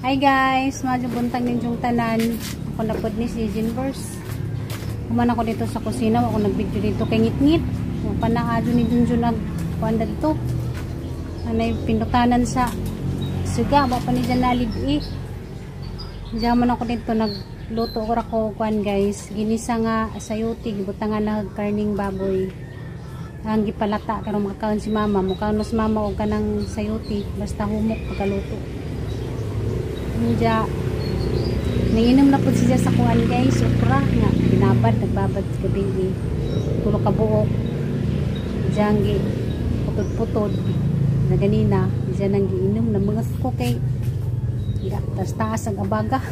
Hi guys, medyo buntang din yung tanan. Ako napod ni si Jinverse. Kuman ako dito sa kusina, ako nag-video dito kay ngit-ngit. Panaadyo ni Junjun nag-kuanda dito. Anay pinutanan sa suga, ba pa ni dyan nalib Diyan man ako dito nagluto ko kuan guys. Ginisa nga sayuti, gibutangan na karning baboy. Ang gipalata karong makakaon si mama, mukaon mas mama og kanang sayuti basta humok pagkaluto. Diya nanginom na po siya sa kuan guys, okra nga binabad, nagbabad gabi tulo ka buok janggi putod-putod na ganina diya nang giinom na mga ko kay taas ang abaga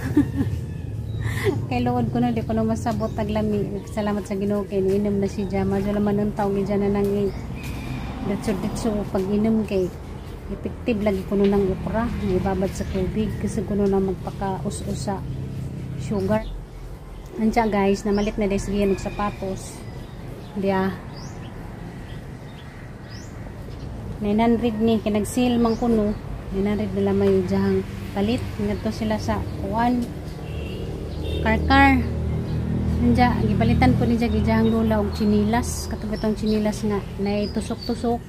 kay lood ko na di ko na masabot taglami. Salamat sa Ginoo kay niinom na siya madyo laman ng taong diya na nang datso pag inom kay effective lagi kuno ng okra ibabad sa tubig kasi kuno na magpaka-us-us sa sugar. Andiya guys, namalit na des giyan og sapatos diya 900 ni kinag-sale man kuno 900 na lamay diyang palit ngadto sila sa kuan karkar. Andiya gibalitan ko ni diyang lula og chinilas katong itong chinilas nga nay tusok-tusok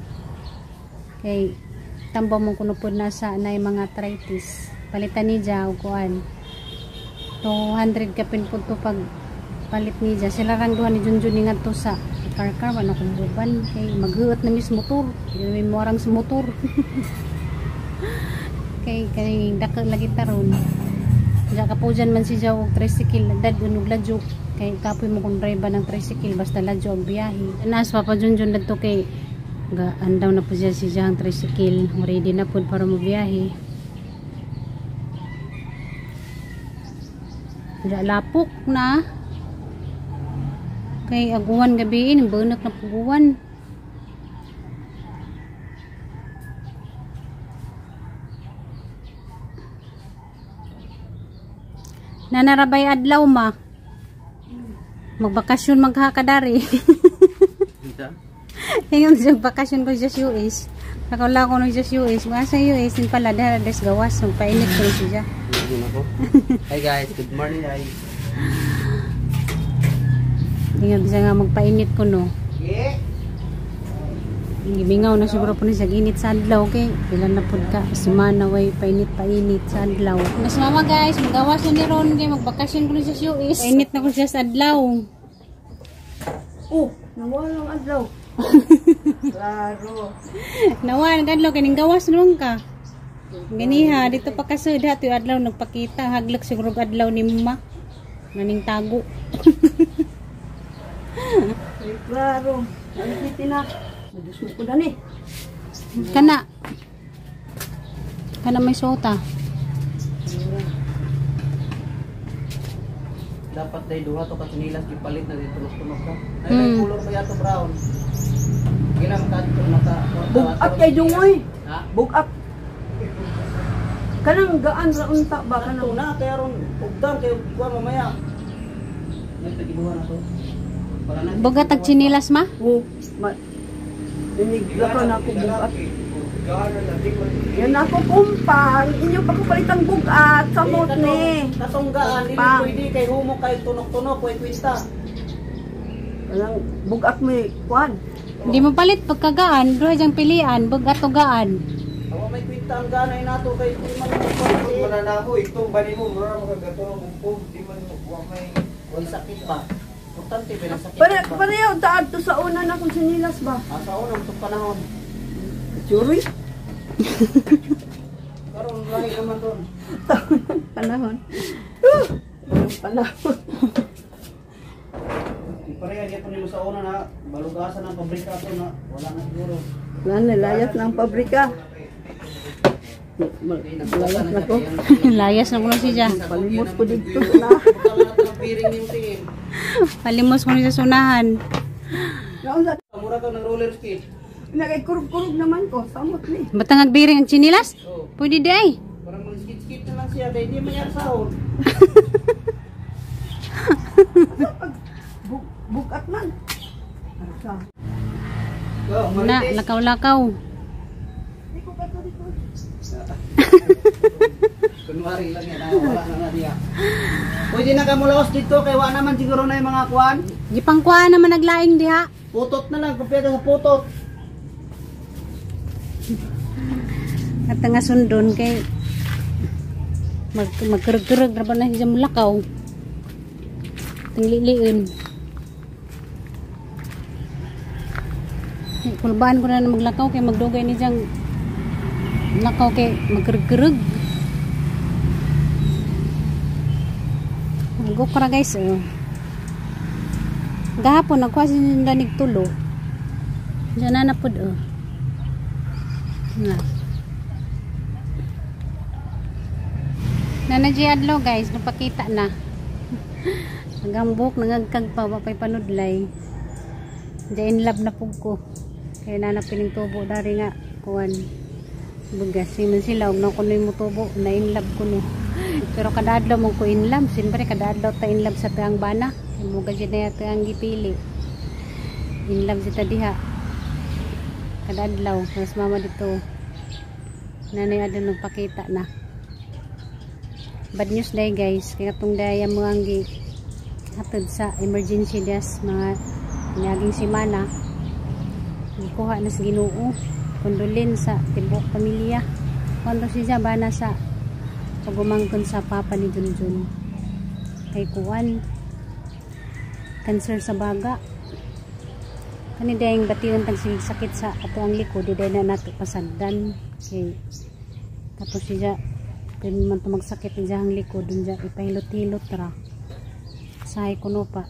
kay tambo mo kuno pud na sa nay mga arthritis. Palitan ni dya og kuan 200 kapin pud to pag palit ni dya. Sila rang duha ni Junjun ni ngadto sa karkar wala kong buban kay maghuot na mis motor. Di mo arang sa motor. kay dako lagi taron. Diya kapujan man si dya og tricycle dad unog ladyo kay kapoy mo kung driver ng tricycle basta ladyo og biyahe. Anas pa Junjun dadto kay andaw na po siya ang tricycle ready na po para mabiyahe. Lapok na kay aguwan gabi banak na puguwan. Nanarabay adlaw ma magbakasyon maghakadari. Tingnan sa bakasyon ko sa US. Nakawala ko ng US. Mga sa US, din pala dahil des gawas. Magpainit ko siya. Hi guys, good morning guys. Tingnan bisa nga magpainit ko no. Gibingaw na siguro po niya ginit sa adlaw. Okay? Ilan na po ka. Sumana way painit sa adlaw. Mas mama guys, magawas na ni Ron. Okay? Magbakasyon ko na sa US. Painit na ko siya sa adlaw. Oh, nawalang adlaw. Klaro. Nawan kadlaw kining gawas nung ka. Ganiha dito pa kasud hato adlaw nagpakita haglak siguro adlaw ni mama. Naning tago. Klaro. Ano kitina? Madus ko dani. Kana may sota. Dapat day duha to katunilas gipalit na dito tunog ka. Ay color pa yato brown. Ginam ka to mata. Bug-up kay Jungoy. Ha? Bug-up. Kanang gaan ra unta ba kanang Na kaya ron ugdam kay kuan mamaya. May pagibuha na to. Para na Bugat tag chinilas ma? oh, dinigla ko na ako bug-up. Yan ako kumpang, inyo pa ko palitang bug-up sa mot ni. Katunggaan dili Pang. pwede kay humok kay tunok-tunok way kwista. Kanang bug-up mi kuan. Hindi mo palit pagkagaan, duha jang pilian, bugat o gaan. Awa may kwenta ang ganay nato kay di man mo mananabo itong bani mo mura makagato ng bungkog di man mo may sakit ba. Importante ba sakit. Pareho taad to sa una na kung sinilas ba. Sa unang itong panahon. Churi. Karon lahi naman doon. Panahon. Panahon. Pareha gyapon nimo sa una na balugasan ang pabrika to na wala na siguro. Layas ng pabrika. Layas na ko. Layas na kuno siya. Palimos ko dito na. Piring yung tingin. Palimos ko ni sa sunahan. Naunsa Mura ka ng roller skate. nagkurug-kurug naman ko samot ni. Batang agbiring ang chinilas? Oh. Pwede di ay. Parang mag-skate-skate na lang siya dahil di man yan sahod. Bukat man. Asa. Na, lakaw-lakaw. Di ko kato dito. Kuno January lang yan. Wala na nga diya. Pwede na ka mulaos dito kay wala naman siguro na yung mga kuan. Di pangkuha naman naglaing diha. Putot na lang, kumpleto sa putot. At nga sundon kay magkurug-kurug na ba na siya mulakaw. Tingliliin. Kulbaan ko na maglakaw kay magdugay ni siyang lakaw kay magkurug-kurug. Go para guys. Gahapon nagkuha siya danig tulo. Diyan na napod na. Nanaji adlaw guys, napakita na. Hanggang buhok nangagkag pa wapay panudlay. Diyan lab na pug ko. Kaya nanapiling tubo dari nga kuan. Bugas siman sila og na kunoy mo tubo na inlab ko no. Pero kada adlaw mo ko inlab, siyempre kada adlaw ta inlab sa tiang bana. Mo gadyo na yato ang gipili. Inlab kita diha. Kada adlaw, mas mama dito. Nanay adlaw nagpakita na. Bad news day guys, kaya itong daya mo ang hatod sa emergency desk mga naging simana. Kuha na sa Ginoo. Kondolin sa tibok pamilya. Kondo siya bana sa pagumangkon sa papa ni Junjun. Kay kuwan. Cancer sa baga. Kani dayang batiyon tag sakit sa ato ang likod, di na nato pasagdan. Okay. Tapos siya kung man magsakit niya ang likod, dun siya ipahilot-hilot ra. Sahay kuno pa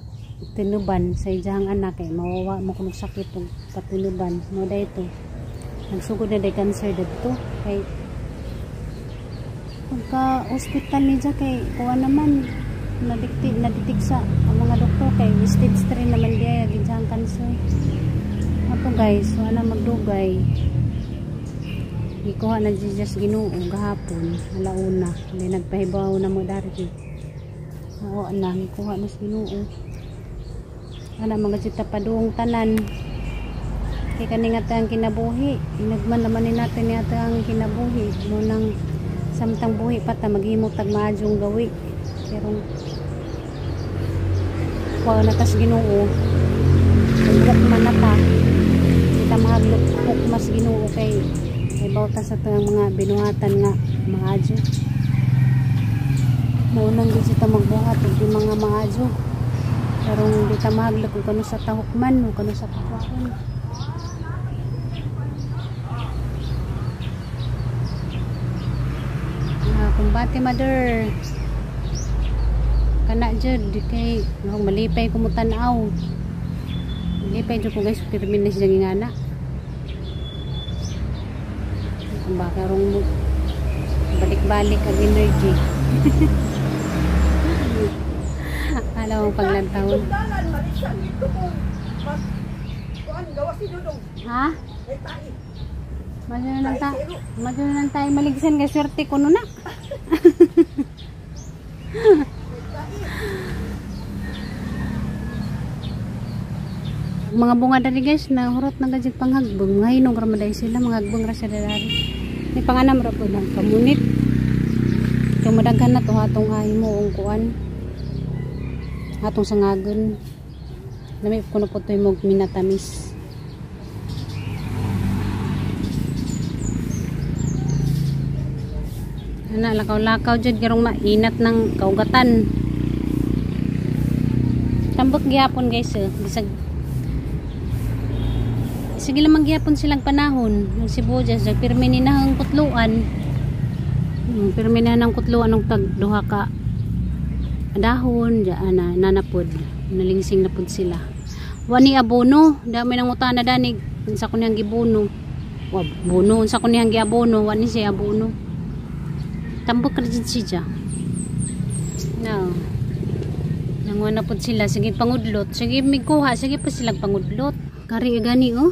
tinuban sa iyang anak kay mawawa mo kung sakit og patinuban mo dayto. Nagsugod na day cancer dito kay pagka hospital niya kay kuha naman naditig sa ang mga doktor kay stage 3 naman diya yung cancer. Ato guys, wala magdugay. Ikuha na just Ginoo gahapon, alauna. Hindi nagpahibaw na mo dari. Oo na, ikuha na sa Ginoo. Ana mga sita paduong tanan. Kay kani nga tang kinabuhi, inagman naman ni natin ni atang kinabuhi. Munang samtang buhi pa ta maghimot tag maadjong gawi. Pero kuha na tas Ginoo. Pagbuok man na ta. Kita mahaglok mas Ginoo kay bawta sa itong mga binuhatan nga maadyo. Maunang di sita magbuhat di mga maadyo. Pero hindi ta mahaglok kung kano sa tahukman o kano sa pakwaon. Kumbati mother kana jud kay malipay ko mo tan-aw. Malipay jud ko guys, pirmin na siya ngana. Baka rong balik-balik ang energy. Alam mo paglantaw. Ha? Madyo na tayo maligsan kay swerte ko na. Mga bunga dari guys na hurot na gadget panghagbong mga hinong ramaday sila mga hagbong ra sa dari ni panganam ra po ng kamunit tumadaghan na to hatong ay mo ang kuan hatong sangagon nami kuno po to mo minatamis ana lakaw-lakaw jud garong mainat ng kaugatan tambok gihapon guys bisag sige lang magyapon silang panahon ng sibuyas pirmi ni nang kutluan pirmi na ng kutluan ng tag duha ka dahon diyan na nanapod nalingsing napod sila wani abono dami nang utana danig sa kunyang gibono wa bono sa kunyang giabono wani siya abono tambok ra jud siya no nangwa napod sila sige pangudlot sige miguha sige pa silang pangudlot kari gani oh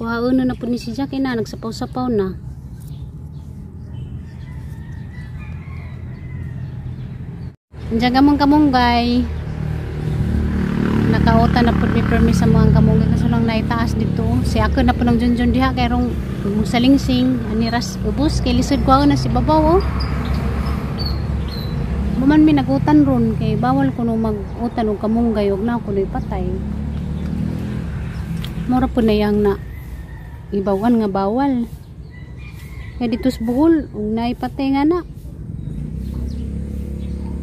kuhaon na po ni si Jackie na nagsapaw-sapaw na Diyan kamong-kamunggay nakauta na po ni permis sa mga kamunggay kasi lang naitaas dito si ako na po ng Junjun diha kay rong musalingsing aniras ubos kay lisod kuhaon na si babaw oh man mi nagutan ron kay bawal kuno magutan og kamunggay og na kuno ipatay. Mura po na yang na ibawan nga bawal. Kaya dito sa Bohol og naipatay nga na.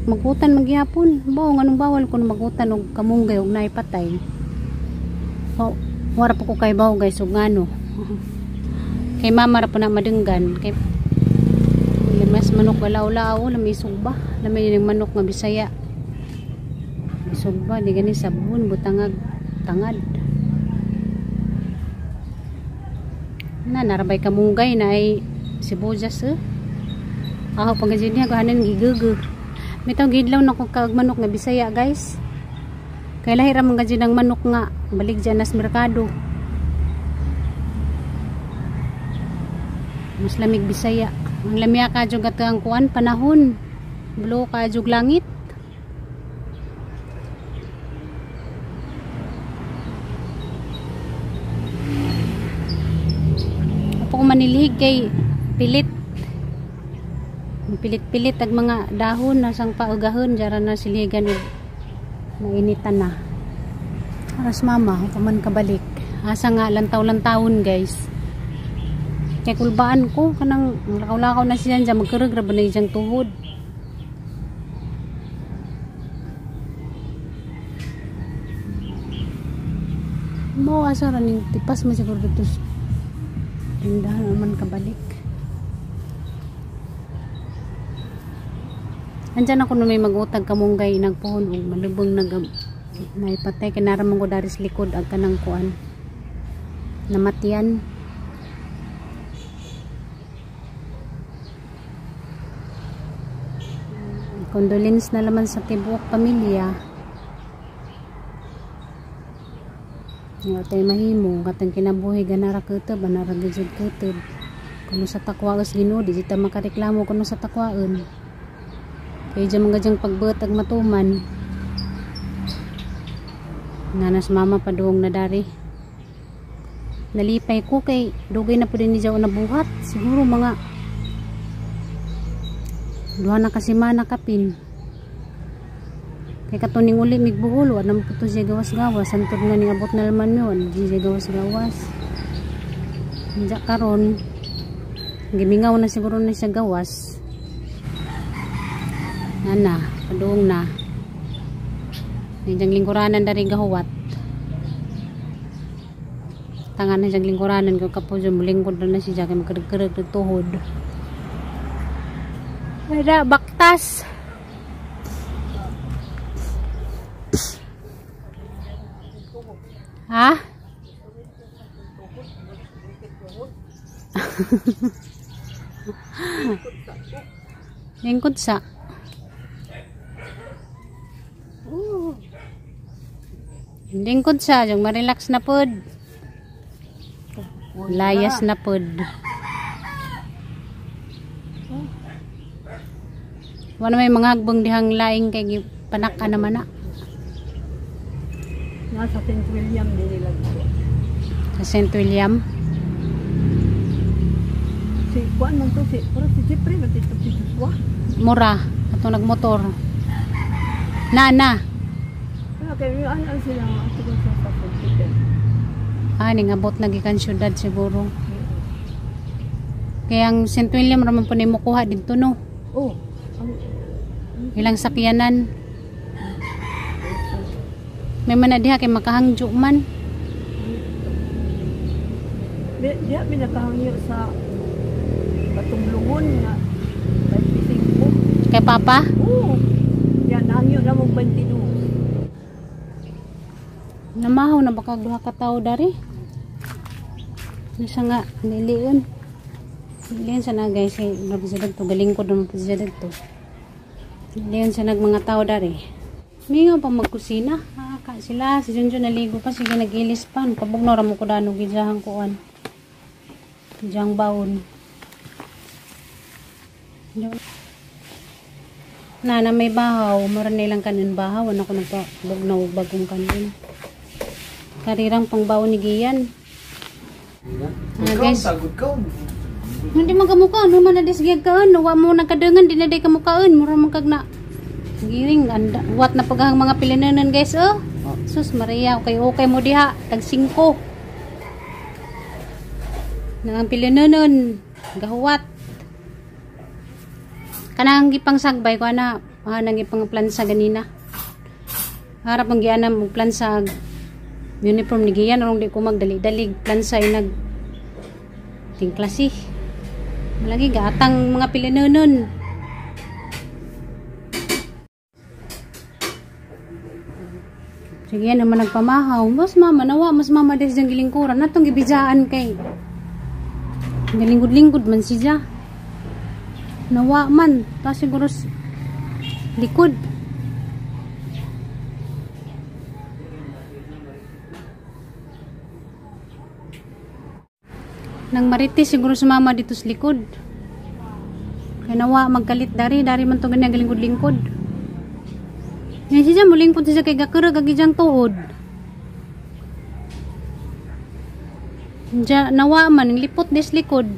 Magutan magyapon. Bao nga nung bawal kuno magutan og kamunggay og naipatay. So, wala po ko kay bawo guys og ngano. Kay mama ra po na madenggan kay mas manok galaw-law lamay sugba lamay yung manok nga Bisaya sugba di gani sabon butangag tangad na narabay kamunggay na ay sibuyas ako pag ganyan niya gahanan gigugu mitaw gidlaw na kong kag manok nga Bisaya guys kay lahira man ganyan ang manok nga balik dyan nas merkado mas lamig Bisaya ang lamia ka jug at ang kuan panahon blue ka jug langit ako manilihig kay pilit pilit ag mga dahon na sang paugahon jara na siligan og mainitan na aras mama ako man kabalik asa nga lantaw-lantawon guys kay kulbaan ko kanang lakaw-lakaw na siya dyan magkarag ra ba na iyang tuhod mo asa ra ning tipas mo siguro dito tindahan naman kabalik andyan ako na may magutag kamunggay nagpuhon o malubong naipatay kinaramang ko daris likod ag kanang kuan namatian condolence na laman sa tibuok pamilya nga tay mahimo katang kinabuhi ganara kutob anara gid kutob kuno sa takwaos Ginoo di ta makareklamo kuno sa takwaon kay jam mga jang pagbeut ag matuman nanas mama padung na dari nalipay ko kay dugay na pud ni jaw nabuhat siguro mga duha na kasi mana kapin kay katuning uli migbuhol wa nang puto siya gawas-gawas antod nga ning abot na laman yun di siya gawas-gawas diya karon gimingaw na siguro na siya gawas ana padung na niyang lingkuranan dari gahuwat tangan na siyang lingkuranan kay kapuso mulingkod na siya kay magkarag-karag ng tuhod. Ada baktas. Ha? Lingkod sa. Lingkod sa, yung ma-relax na pod. Layas na pod. Wala may mga hagbong dihang laing kay panaka naman na. Nasa St. William din nila dito. Sa St. William? Si Juan man to, pero si Jeffrey matito si Joshua. Mura, atong nagmotor. Na. Kaya kayo ano sila ato ko sa computer. Ning abot na gikan syudad siguro. Kaya ang St. William raman po nimo kuha dito no. Oh. Ilang sakyanan. May man diha kay makahangjo man. Diya minakahangyo sa Patumlungon nga 25. Kay Papa? Oo. Yan nahangyo na mong 22. Namahaw na baka duha ka tawo dari. Nasa nga niliyon. Niliyon sa na guys, nagpasadag to galing ko naman pasadag to. Niliyon sa nag mga tao dari. Mingaw pa magkusina. Sila si Junjun naligo pa sige nagilis pa. Kabugno ra mo ko dano gidjahang kuan. Dijang baon. Na may bahaw, mura nilang kanin bahaw, ano ko nagpabugnaw bagong kanin. Karirang pang baon ni Gian. Guys. Hindi man kamukaan, naman na disgiyag kaan, wa mo nakadangan, di na day kamukaan, mura man kag na Giring, what na paghang mga pilinanan guys, oh. Sus Maria, okay mo diha, tag 5. Nang pilinanan, gahuwat. Kanang gipang sagbay ko ana, nang gipang plansa ganina. Harap ang giana mo plansa uniform ni giyan rong di ko magdali-dalig plansa inag ting klase. Malagi gaatang mga pilinanan. Sige naman nagpamahaw. Mas mama nawa, mas mama des jang gilingkuran. Natong gibijaan kay. Galingkod-lingkod man siya. Nawa man. Ta siguro likod. Nang maritis siguro sa mama dito sa likod. Kaya nawa magkalit dari man to ganyan galingkod-lingkod. Yan siya mulingkod siya kay gakura gagijang tuhod. Diya nawa man lipot des likod.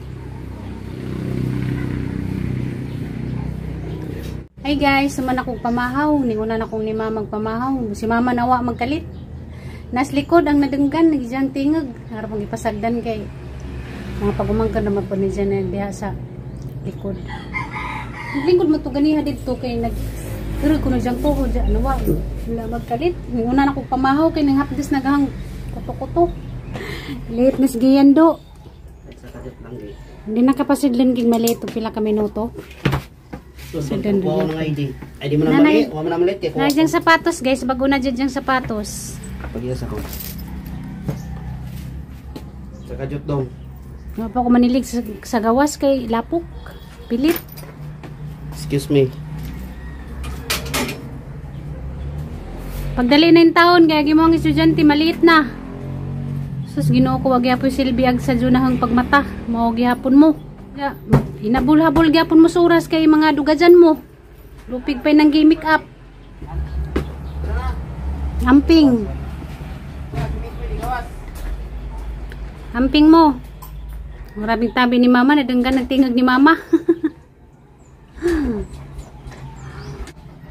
Hi guys, naman akong pamahaw. Ningunan akong ni mama magpamahaw. Si mama nawa magkalit. Nas likod ang nadenggan nagijang tingag. Harap ang ipasagdan kay mga pagumangkan naman po ni dyan diha sa likod. Naglingkod mo to ganiha dito kay pero kung nagjang toho dyan, ano wala magkalit. Una na kong pamahaw kay nang hapdes nagahang kuto-kuto. Late nas giyan do. Hindi nakapasidlan king maliit pila ka minuto. Sidlan do. Ay di mo na mali, wa mo na malit kay ko. Nagjang sapatos guys, bago na dyan sapatos. Pagiyas ako. Saka jut dong. Nga pa ko manilig sa gawas kay lapok. Pilit. Excuse me. Pagdali na yung taon, kaya gimong estudyante, maliit na. Sus, ginoo ko, wag yapon silbiag sa junahang pagmata. Mao gihapon mo. Inabul-habol gihapon mo suras kay mga dugajan mo. Lupig pa ng gimmick up. Amping. Amping mo. Maraming tabi ni mama, nadenggan nagtingag ni mama.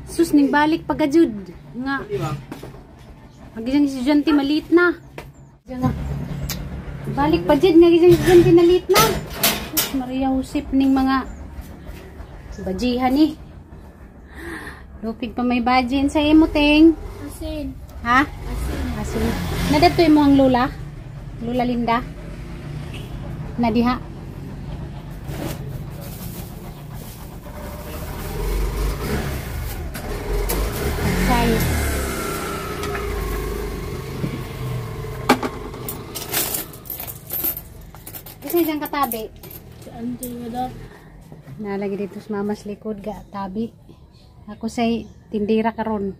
Sus, ning balik pagajud. Nga. Magijang estudyante maliit na. Balik pa jud nga gijang estudyante maliit na. Sus, Maria Josep ning mga bajihan ni. Lupig pa may bajin sa imo ting. Asin. Ha? Asin. Nadatoy mo ang Lola? Lola Linda? Nadiha? Size. Kasi dyan katabi. Saan tayo na? Nalagi dito sa mamas likod ga tabi. Ako say tindira karon.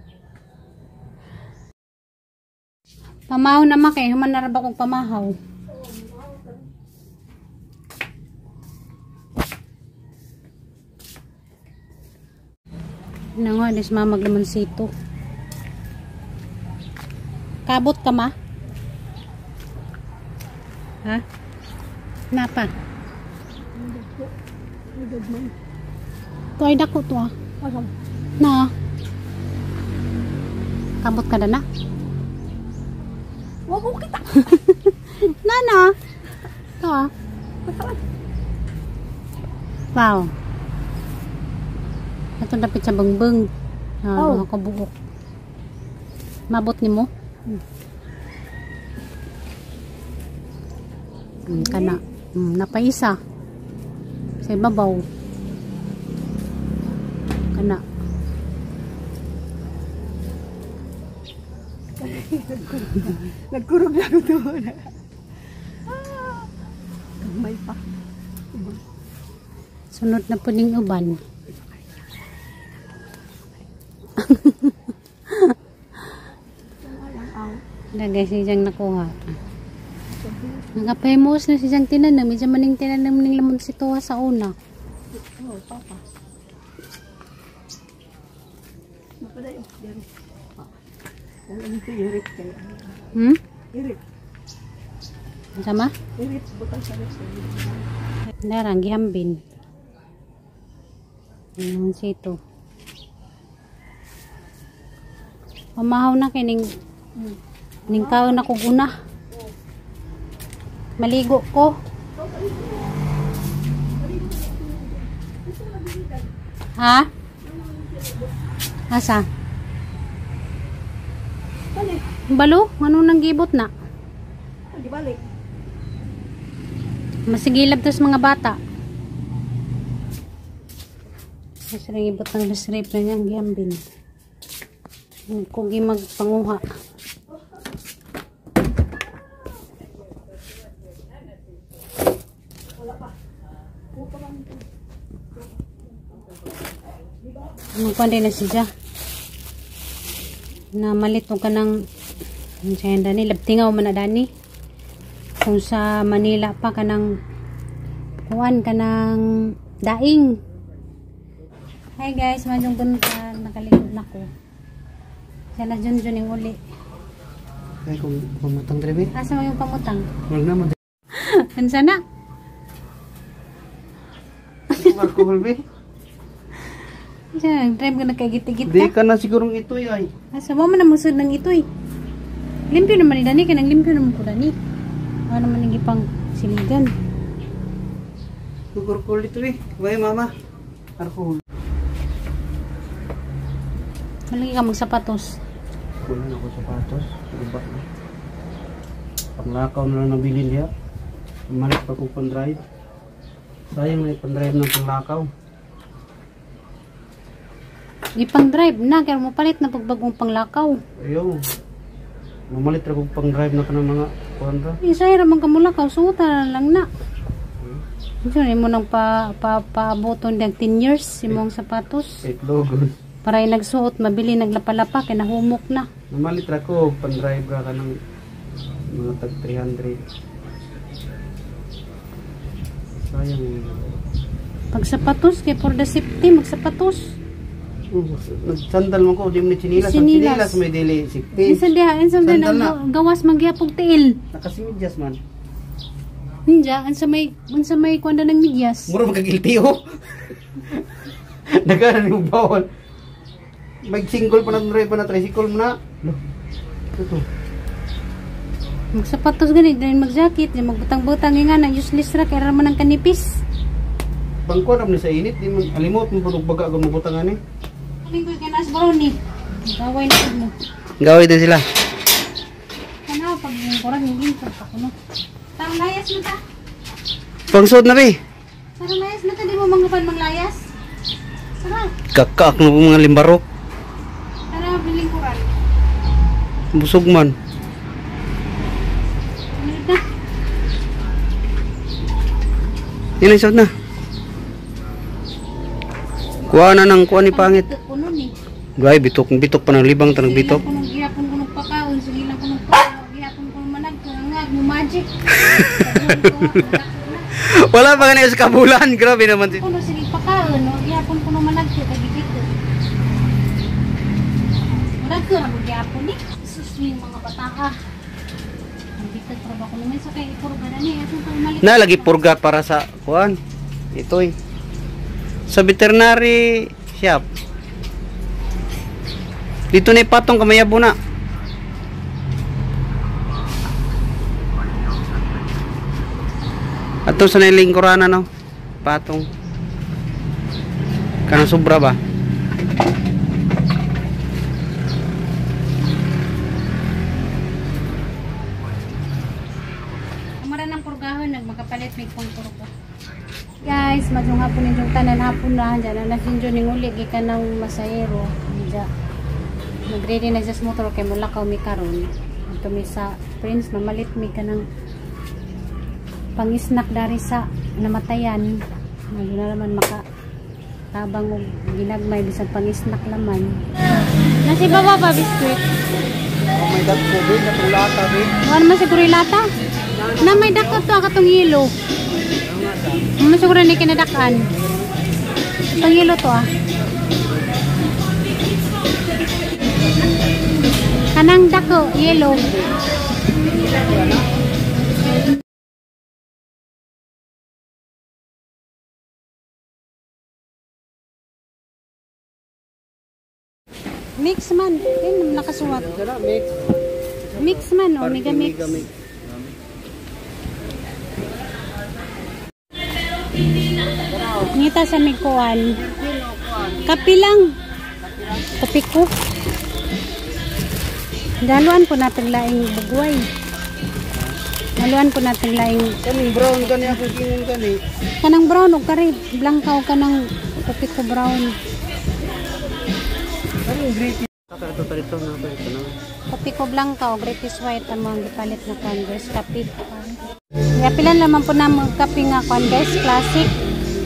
Pamahaw naman kay human naraba kong pamahaw. Na nga, dis mamag naman sito. Kabot ka ma? Ha? Napa? Ito ay dako to ah. Na? Kabot ka na na? Wag ko kita. Nana? Ito ah. Wow. Ito dapit sa bangbang. Oh. Mga kabuok. Mabot ni mo? Kana. Napaisa. Sa ibabaw. Kana. Nagkurog lang ito. May pa. Sunod na po ning uban. Lagay siyang nakuha. Naka-famous na siyang tinanam. Medyo maning tinanam ning lamon si Tuha sa una. Oh, papa. Mapaday. Ano ito irit kayo? Irit. Sama? Irit. Butang sa rin. Darang gihambin. Lamon si ito. Pamahaw na kay ning kaon ako guna. Maligo ko. Ha? Asa? Balo? Ano nang gibot na? Di balik. Masigilab to sa mga bata. Mas rin ibot ng resrip na niyang giyambin. Kung magpanguha. Magpande na siya. Na malit ka ng sayan dani. Labtingaw man na dani. Kung sa Manila pa ka ng kuwan ka ng daing. Hi guys, manjong punta. Nakaligot na ko. Siya na dyan yung uli. Ay, kung pamutang drive eh. Asa mo yung pamutang? Wag naman. Ano sana? Alcohol be. Siya, drive ka nagkagit-git Di ka. ka na sigurong ito ay. Asa mo man namusod ng ito eh. Limpyo naman ni Dani. Kanang limpyo naman ko Dani. Ano naman yung ipang siligan. Alcohol ito eh. Bye mama. Alcohol. Malagi ka magsapatos. Kunin ako sapatos. Ibak na. Panglakaw na lang nabili niya. Malit pa kong pan-drive. Sayang na pan-drive ng panglakaw. Ipang drive na. Kaya mo palit na pagbagong panglakaw. Ayaw. Mamalit na kong pang-drive na ka ng mga kuwanda. Isa ramang kamulakaw. Suta na lang na. Gusto mo nang paaboton ng 10 years. Imong sapatos. 8 logon. Para yung nagsuot, mabili, naglapalapa, kaya nahumok na. Mamalit na ko pan-drive ka ng mga tag 300. Sayang. Pag sapatos, kaya for the safety, magsapatos. Nagsandal mo ko, di mo ni chinilas. Ang Sinilas. chinilas may dili sikti. Insan diha, Sandal na. gawas magyapog tiil. Nakasimedyas man. Ninja, ansa may kwanda ng midyas. Mura magkagilti oh. Nagana ni mo bawal. May single pa na drive pa na tricycle mo na. Ito. Magsapatos ganit, dahil magjakit, dahil magbutang-butang nga na, useless ra, kaya raman ang kanipis. Bangko ram ni sa init, di mo alimot mo pud baga kung mabutangan eh. Kaling ko kanas brownie. Gaway na mo. Gawin din sila. Kana pag yung kurang hindi pa ako no. Tarong layas mo ta. Pangsod na be. Tarong layas mo ta, di mo mangupan manglayas. Sarap. Kakak na po mga limbarok. Tara, biling kuran. Busog man. Sunod na. Yan ay na. Kuha na ng kuha ni pangit. Puno ni. Gay, bitok pa ng libang tanong bitok. Gihapon ko ng pakaon, sige lang ko ng pakaon, gihapon ko ng manag, nga, mo magic. Wala pa ganyan sa kabulan. Grabe naman. Kuno sige pakaon, no? Gihapon ko ng manag, kagigit ko. Manag ko, gihapon ni. Sus, yung mga bata Dito trabaho ko naman sa kay ipurga na ni. Na lagi purga para sa kuan. Itoy. Sa veterinary shop. Dito na patong kamayabo na. Ato sa nilingkurana no. Patong. Kanang sobra ba? Amara ng purgahon, nagmakapalit may pangpurga. Guys, madung hapon yung tanan hapon na dyan na nasinjo ning uli gikan ng masayero dyan. Nagready na sa motor kay mulakaw mi karon. Ito mi sa Prince mamalit mi ka ng pangisnak dari sa namatayan. Ano na naman maka tabang og ginagmay bisag pangisnak laman. Nasi baba ba biskuit? Oh my god, COVID na tulata be. Ano man siguro lata? Na may dakot to katong yelo. Ano siguro ni kinadakan? Itong yelo to ah. Kanang dako, yelo. Mix man. Ayun, nakasuwat. Sana mix. Mix man, o. Mega mix. Ngita sa mikuan. Kapi lang. Kapi ko. Daluan po natin laing bugway. Daluan po natin laing... Kaning brown kani ako kingon kani. Kanang brown o kari. Blanca o kanang kapi ko brown. Kaning green. Ito parito na ito na. Kapi ko blanca o British white ang mga gipalit na kwan guys. Kapi. Yapilan naman po na mga kapi nga kwan guys. Classic.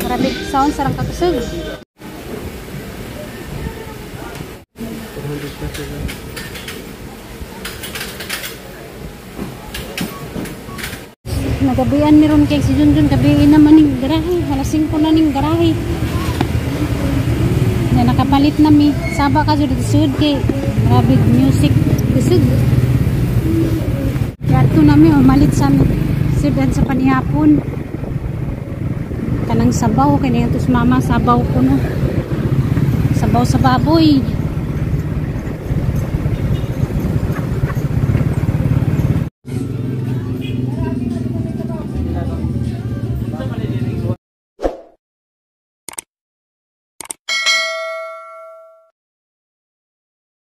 Marabig sound sarang kakusog. Nagabian ni ron kay si Junjun gabiin naman ning garahe. Halasing ko na ning garahe. Na nakapalit na mi. Saba ka dito sud kay marabig music. Gisud. Yato na mi malit sa sudan sa panihapon. Kanang sabaw kay tus mama sabaw ko no. Sabaw sa baboy.